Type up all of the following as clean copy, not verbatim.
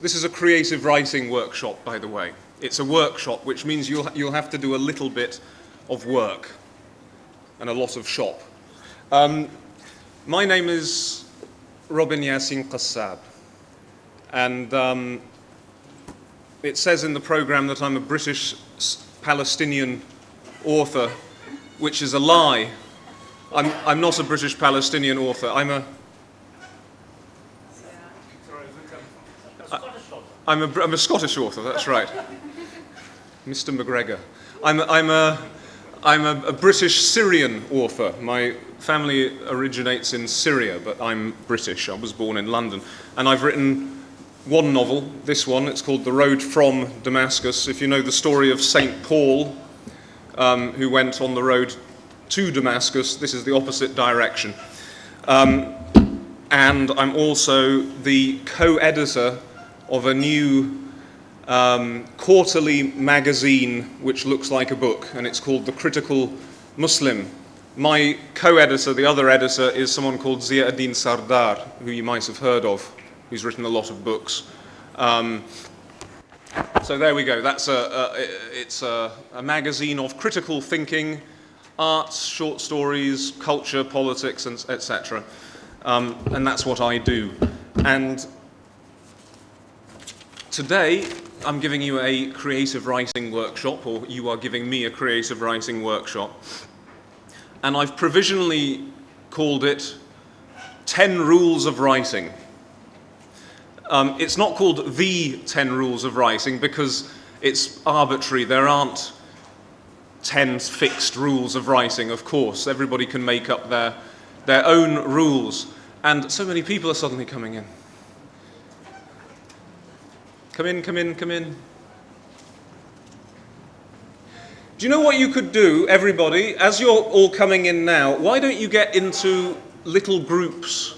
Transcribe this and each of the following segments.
This is a creative writing workshop, by the way. It's a workshop, which means you'll have to do a little bit of work and a lot of shop. My name is Robin Yassin Qassab, and it says in the program that I'm a British Palestinian author, which is a lie. I'm not a British Palestinian author. I'm a Scottish author, that's right. Mr. McGregor. I'm a British Syrian author. My family originates in Syria, but I'm British. I was born in London. And I've written one novel, this one. It's called The Road from Damascus. If you know the story of St. Paul, who went on the road to Damascus, this is the opposite direction. And I'm also the co-editor of a new quarterly magazine which looks like a book, and it's called The Critical Muslim. My co-editor, the other editor, is someone called Zia ad-Din Sardar, who you might have heard of, who's written a lot of books. So there we go. It's a magazine of critical thinking, arts, short stories, culture, politics, and etc. And that's what I do. And today, I'm giving you a creative writing workshop, or you are giving me a creative writing workshop. And I've provisionally called it 10 Rules of Writing. It's not called The 10 Rules of Writing because it's arbitrary. There aren't 10 fixed rules of writing, of course. Everybody can make up their own rules. And so many people are suddenly coming in. Come in, come in, come in. Do you know what you could do, everybody? As you're all coming in now, why don't you get into little groups?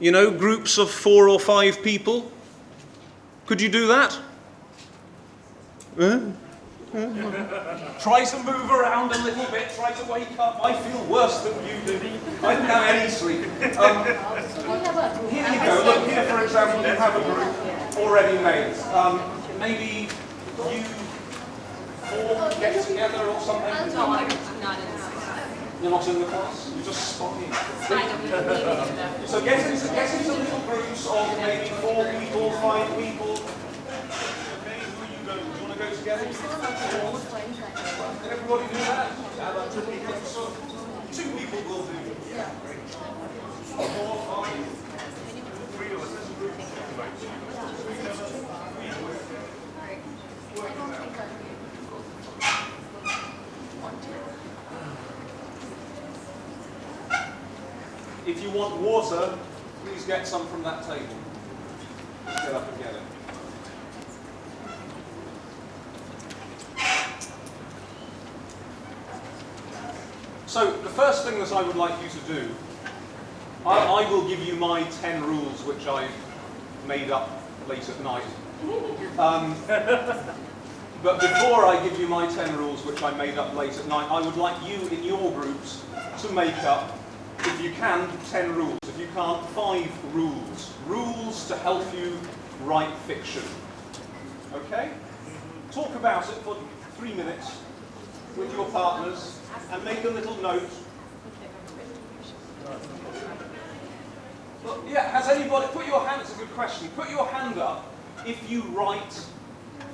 You know, groups of 4 or 5 people? Could you do that? Try to move around a little bit, try to wake up. I feel worse than you do. I don't have any sleep. Here you go. Look, here for example, you have a group already made. Maybe you 4 get together or something? No, I'm not in the class. You're not in the class? You're just spotting. So get into little groups of maybe 4 people, 5 people. Okay, who are you going? Do you want to go together? Can everybody do that? So 2 people will do. 4, 5, 3 of us. This is a group. If you want water, please get some from that table. Let's get up and get it. So, the first thing that I would like you to do, I will give you my 10 rules which I made up late at night. But before I give you my 10 rules which I made up late at night, I would like you in your groups to make up, if you can, 10 rules. If you can't, 5 rules. Rules to help you write fiction. Okay? Talk about it for 3 minutes with your partners and make a little note. Well, yeah, has anybody, put your hand, it's a good question, put your hand up if you write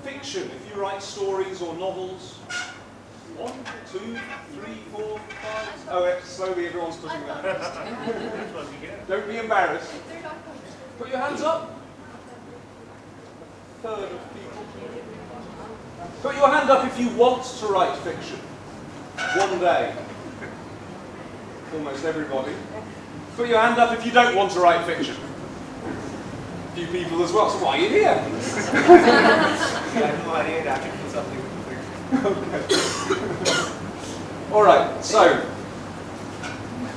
fiction, if you write stories or novels. 1, 2, 3, 4, 5. Oh, slowly everyone's putting that. Don't be embarrassed. Put your hands up. A third of people. Put your hand up if you want to write fiction. One day. Almost everybody. Put your hand up if you don't want to write fiction. A few people as well. So why are you here? I have no idea. I can do something. Okay. All right, so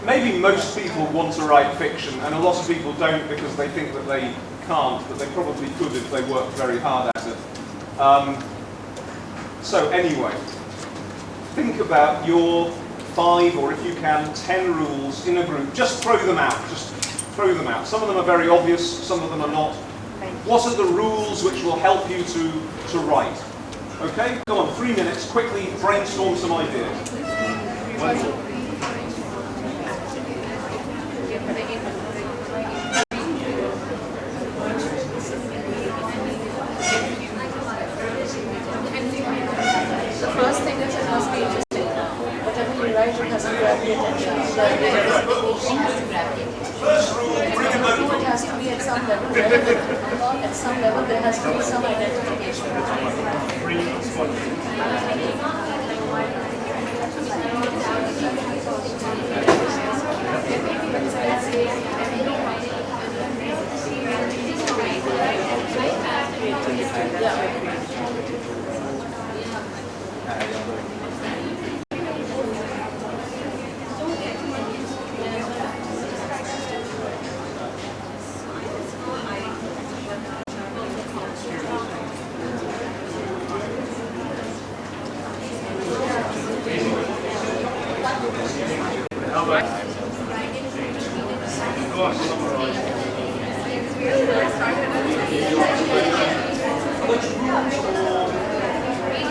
maybe most people want to write fiction, and a lot of people don't because they think that they can't, but they probably could if they worked very hard at it. So anyway, think about your 5, or if you can, 10 rules in a group. Just throw them out. Just throw them out. Some of them are very obvious, some of them are not. What are the rules which will help you to write? Okay, go on, 3 minutes, quickly brainstorm some ideas. The first thing is it must be interesting. Whatever you write, it has to grab the attention. It has to be at some level relevant. At some level, there has to be some identification.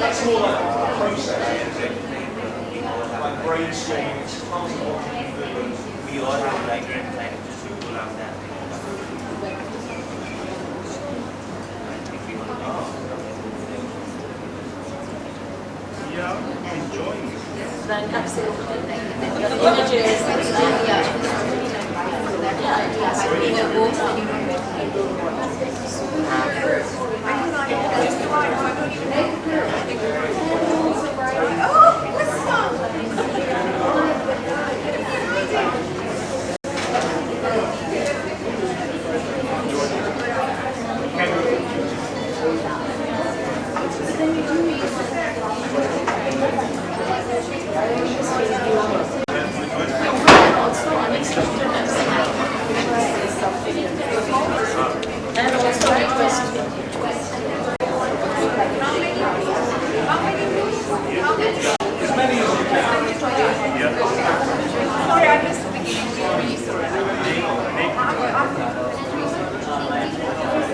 That's more like a process, like brainstorming. It's part of what you do. We all have like to pull out that. Yeah, enjoying it. Then absolutely. Images.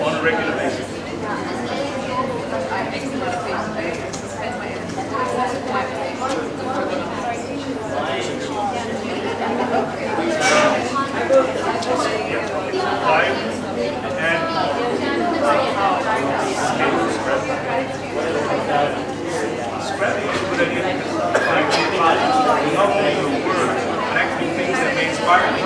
On a regular basis. Scrapping is good idea because not only the word, but actually things that may inspire me.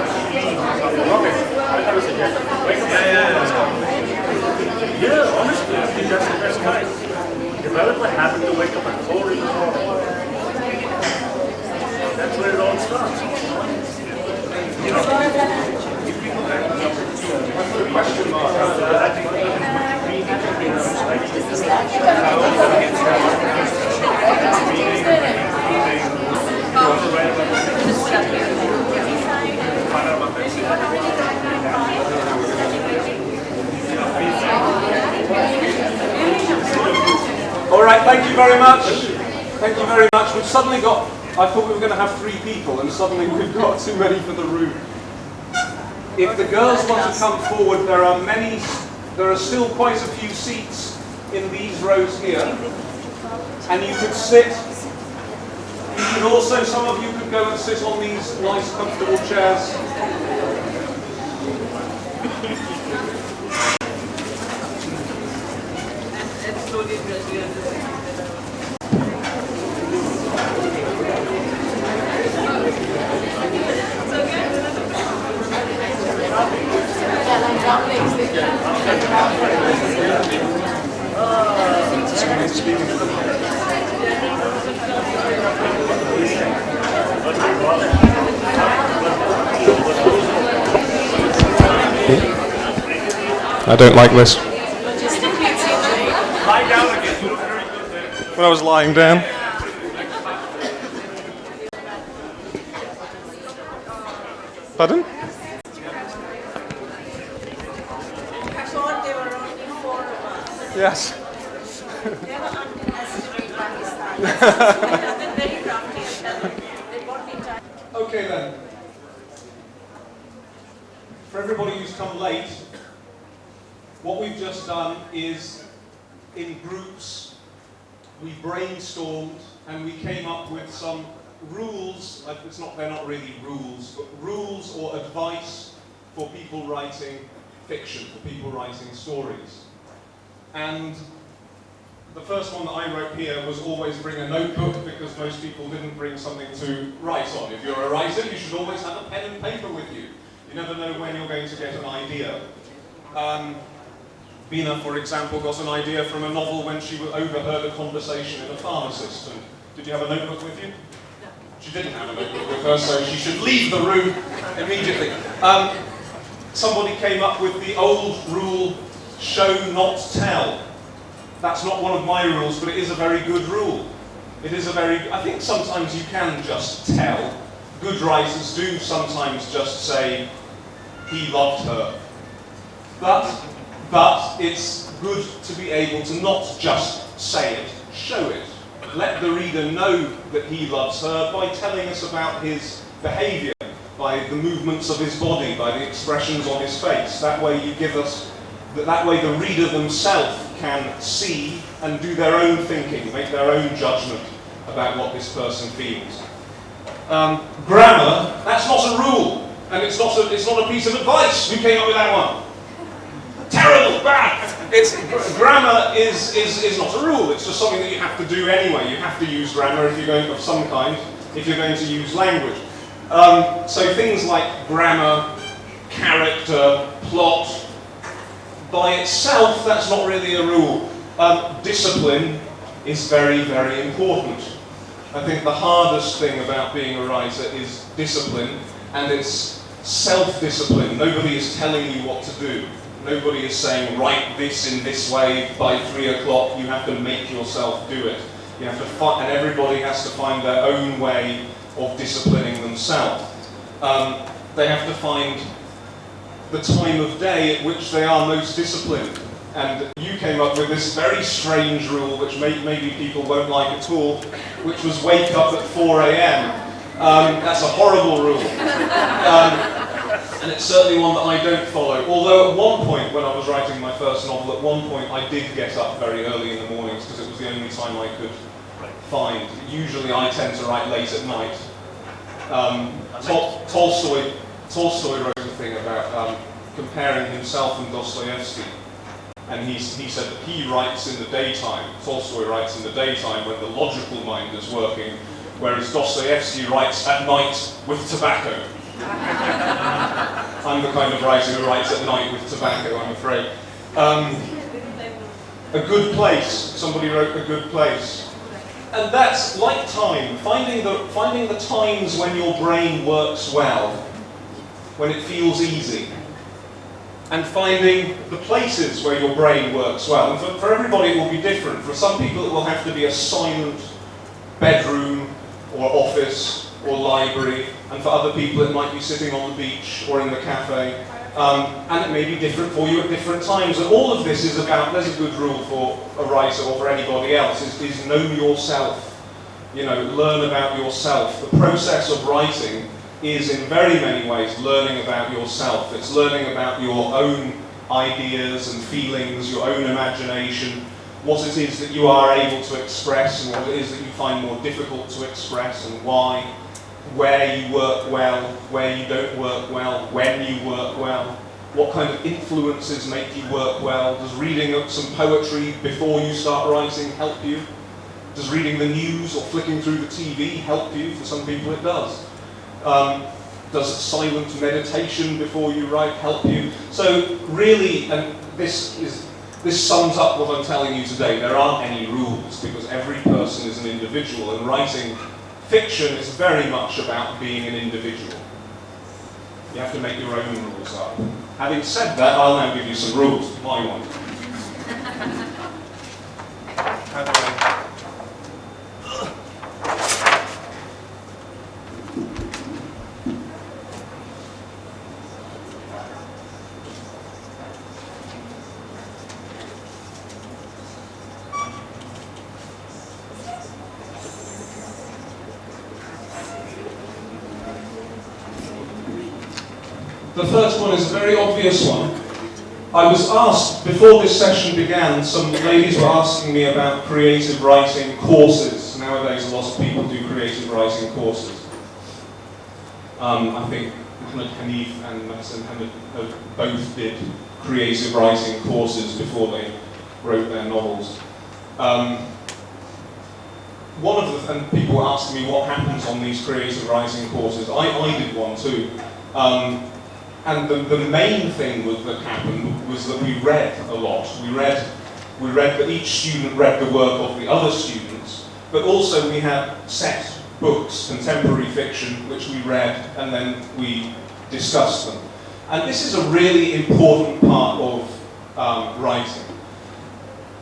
Yeah, honestly, I think that's the best kind. Develop a habit to wake up at 4 in the morning. That's where it all starts. You know, if people have the opportunity, I put a question mark out there, I think All right, thank you very much. Thank you very much. We've suddenly got, I thought we were going to have 3 people, and suddenly we've got too many for the room. If the girls want to come forward, there are still quite a few seats in these rows here. And you could sit, you could also, some of you could go and sit on these nice comfortable chairs. I don't like this. Lie down again. You look very good there. When I was lying down. Pardon? Yes. Okay then. For everybody who's come late, What we've just done is, in groups, we brainstormed and we came up with some rules. They're not really rules, but rules or advice for people writing fiction, for people writing stories. And the first one that I wrote here was always bring a notebook, because most people didn't bring something to write on. If you're a writer, you should always have a pen and paper with you. You never know when you're going to get an idea. Bina, for example, got an idea from a novel when she overheard a conversation in a pharmacist. And did you have a notebook with you? No. She didn't have a notebook with her, so she should leave the room immediately. Somebody came up with the old rule, show not tell. That's not one of my rules, but it is a very good rule. I think sometimes you can just tell. Good writers do sometimes just say, he loved her. But it's good to be able to not just say it, show it. Let the reader know that he loves her by telling us about his behaviour, by the movements of his body, by the expressions on his face. That way the reader themselves can see and do their own thinking, make their own judgment about what this person feels. Grammar, that's not a rule, and it's not a piece of advice. Who came up with that one? Terrible, bad. Grammar is not a rule. It's just something that you have to do anyway. You have to use grammar if you're going of some kind, if you're going to use language. So things like grammar, character, plot, by itself, that's not really a rule. Discipline is very, very important. I think the hardest thing about being a writer is discipline, and it's self-discipline. Nobody is telling you what to do. Nobody is saying, write this in this way by 3 o'clock. You have to make yourself do it. You have to and everybody has to find their own way of disciplining themselves. They have to find the time of day at which they are most disciplined. And you came up with this very strange rule, which maybe people won't like at all, which was wake up at 4 a.m. That's a horrible rule. And it's certainly one that I don't follow. Although at one point, when I was writing my first novel, at one point I did get up very early in the mornings, because it was the only time I could find. Usually I tend to write late at night. Tolstoy wrote a thing about comparing himself and Dostoevsky. And he said that he writes in the daytime. Tolstoy writes in the daytime when the logical mind is working, whereas Dostoevsky writes at night with tobacco. I'm the kind of writer who writes at night with tobacco, I'm afraid. A good place. Somebody wrote a good place. And that's like time. Finding the times when your brain works well, when it feels easy. And finding the places where your brain works well. And for everybody it will be different. For some people it will have to be a silent bedroom or office or library. And for other people it might be sitting on the beach or in the cafe. And it may be different for you at different times. And all of this is about, there's a good rule for a writer or for anybody else, is know yourself. Learn about yourself. The process of writing is in very many ways learning about yourself. It's learning about your own ideas and feelings, your own imagination, what it is that you are able to express and what it is that you find more difficult to express and why, where you work well, where you don't work well, when you work well, what kind of influences make you work well. Does reading some poetry before you start writing help you? Does reading the news or flicking through the TV help you? For some people it does. Does silent meditation before you write help you? So really, and this sums up what I'm telling you today, there aren't any rules, because every person is an individual, and writing fiction is very much about being an individual. You have to make your own rules up. Having said that, I'll now give you some rules. My one. How do I... The first one is a very obvious one. I was asked, before this session began, some ladies were asking me about creative writing courses. Nowadays, a lot of people do creative writing courses. I think Hanif and Mason both did creative writing courses before they wrote their novels. And people were asking me what happens on these creative writing courses. I did one too. And the main thing that happened was that we read a lot. We read that each student read the work of the other students, but also we had set books, contemporary fiction, which we read and then we discussed them. And this is a really important part of writing.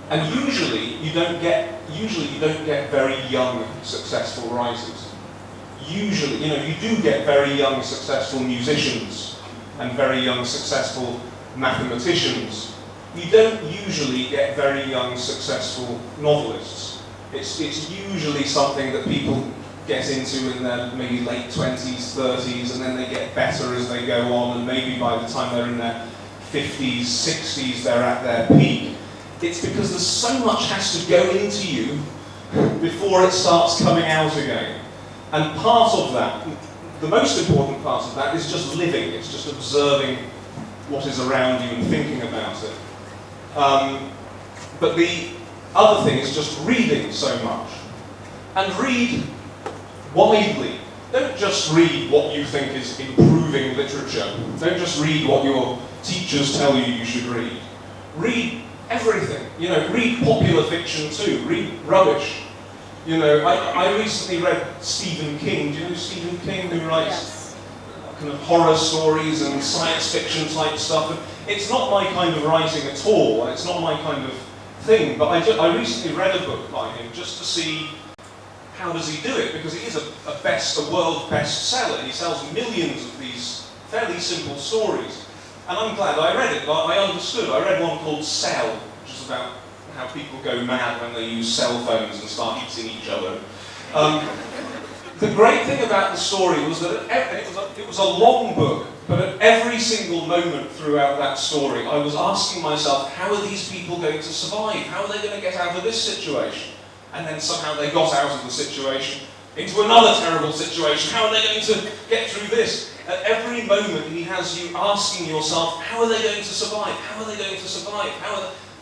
And usually you don't get very young, successful writers. Usually, you do get very young, successful musicians and very young, successful mathematicians. You don't usually get very young, successful novelists. It's usually something that people get into in their maybe late 20s, 30s, and then they get better as they go on, and maybe by the time they're in their 50s, 60s, they're at their peak. It's because there's so much has to go into you before it starts coming out again. And part of that, the most important part of that, is just living. It's just observing what is around you and thinking about it. But the other thing is just reading so much. And read widely. Don't just read what you think is improving literature. Don't just read what your teachers tell you should read. Read everything. Read popular fiction too. Read rubbish. I recently read Stephen King. Do you know Stephen King, who writes kind of horror stories and science fiction type stuff? And it's not my kind of writing at all. It's not my kind of thing. But I recently read a book by him just to see how does he do it, because he is a world bestseller. He sells millions of these fairly simple stories. And I'm glad I read it. I understood. I read one called Cell, which is about how people go mad when they use cell phones and start eating each other. The great thing about the story was that it was a long book, but at every single moment throughout that story, I was asking myself, how are these people going to survive? How are they going to get out of this situation? And then somehow they got out of the situation into another terrible situation. How are they going to get through this? At every moment, he has you asking yourself, how are they going to survive? How are they going to survive?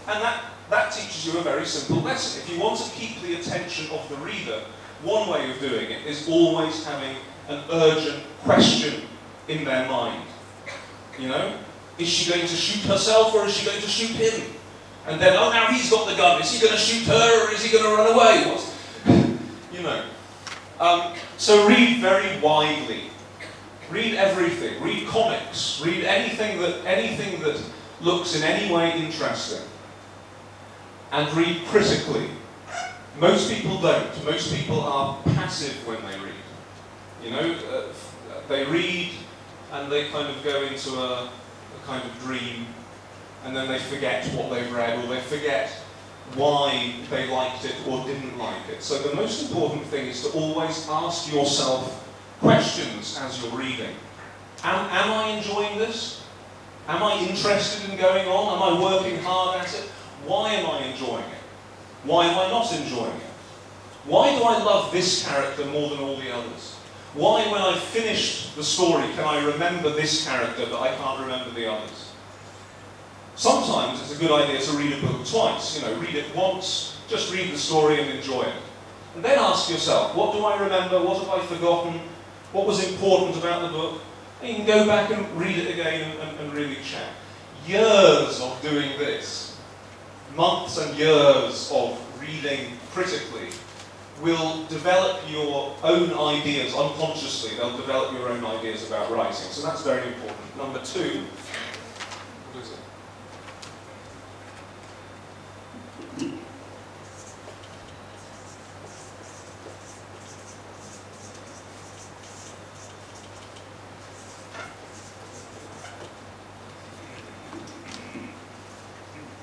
And that teaches you a very simple lesson. If you want to keep the attention of the reader, one way of doing it is always having an urgent question in their mind. Is she going to shoot herself or is she going to shoot him? And then, now he's got the gun. Is he going to shoot her or is he going to run away? So read very widely. Read everything. Read comics. Read anything that looks in any way interesting. And read critically. Most people don't. Most people are passive when they read. They read and they kind of go into a kind of dream, and then they forget what they've read, or they forget why they liked it or didn't like it. So the most important thing is to always ask yourself questions as you're reading. Am I enjoying this? Am I interested in going on? Am I working hard at it? Why am I enjoying it? Why am I not enjoying it? Why do I love this character more than all the others? Why, when I've finished the story, can I remember this character but I can't remember the others? Sometimes it's a good idea to read a book twice. Read it once, just read the story and enjoy it. And then ask yourself, what do I remember? What have I forgotten? What was important about the book? And you can go back and read it again and really check. Years of doing this, months and years of reading critically, will develop your own ideas unconsciously. They'll develop your own ideas about writing. So that's very important. Number two, what is it?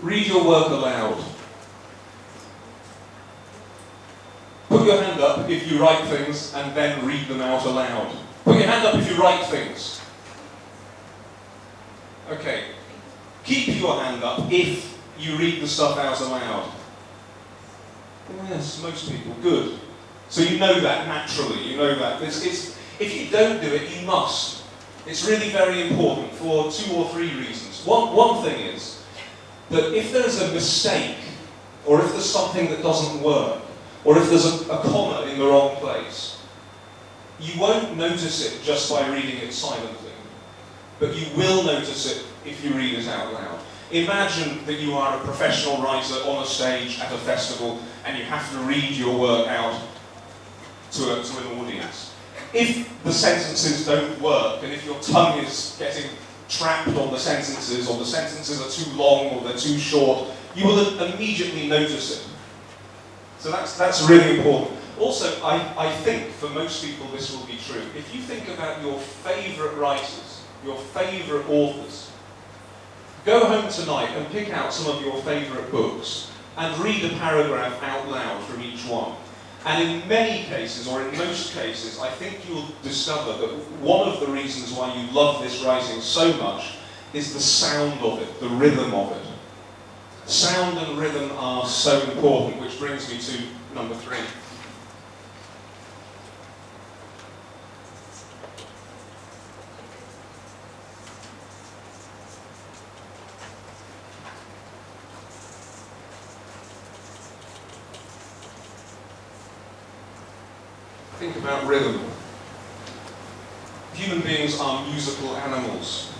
Read your work aloud. Put your hand up if you write things and then read them out aloud. Put your hand up if you write things. Okay. Keep your hand up if you read the stuff out aloud. Yes, most people. Good. So you know that naturally. You know that. If you don't do it, you must. It's really very important for 2 or 3 reasons. One thing is that if there's a mistake, or if there's something that doesn't work, or if there's a comma in the wrong place, you won't notice it just by reading it silently, but you will notice it if you read it out loud. Imagine that you are a professional writer on a stage at a festival and you have to read your work out to an audience. If the sentences don't work, and if your tongue is getting trapped on the sentences, or the sentences are too long or they're too short, you will immediately notice it. So that's really important. Also, I think for most people this will be true. If you think about your favourite writers, your favourite authors, go home tonight and pick out some of your favourite books and read a paragraph out loud from each one. And in many cases, or in most cases, I think you'll discover that one of the reasons why you love this writing so much is the sound of it, the rhythm of it. Sound and rhythm are so important, which brings me to number 3. Think about rhythm. Human beings are musical animals.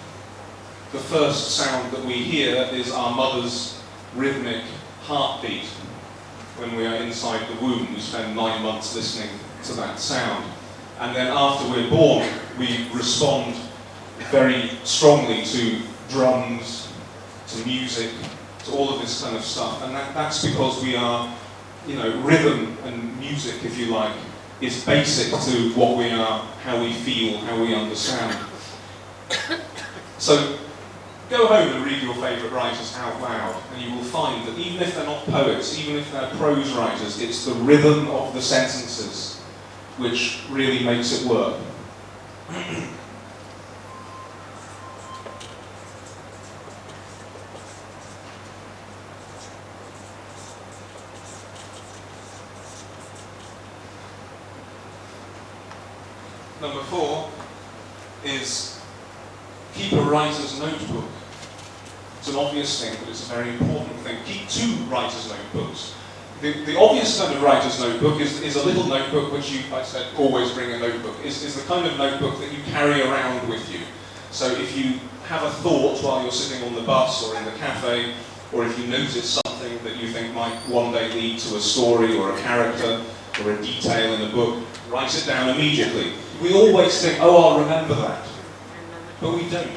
The first sound that we hear is our mother's rhythmic heartbeat. When we are inside the womb, we spend 9 months listening to that sound. And then after we're born, we respond very strongly to drums, to music, to all of this kind of stuff. And that's because we are, rhythm and music, if you like, is basic to what we are, how we feel, how we understand. So go home and read your favourite writers out loud, and you will find that even if they're not poets, even if they're prose writers, it's the rhythm of the sentences which really makes it work. Number 4 is keep a writer's notebook. It's an obvious thing, but it's a very important thing. Keep 2 writer's notebooks. The obvious kind of writer's notebook is a little notebook which I said, always bring a notebook, is the kind of notebook that you carry around with you. So if you have a thought while you're sitting on the bus or in the cafe, or if you notice something that you think might one day lead to a story or a character or a detail in a book, write it down immediately. We always think, oh, I'll remember that. But we don't.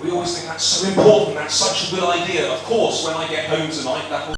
We always think that's so important, that's such a good idea. Of course, when I get home tonight, that will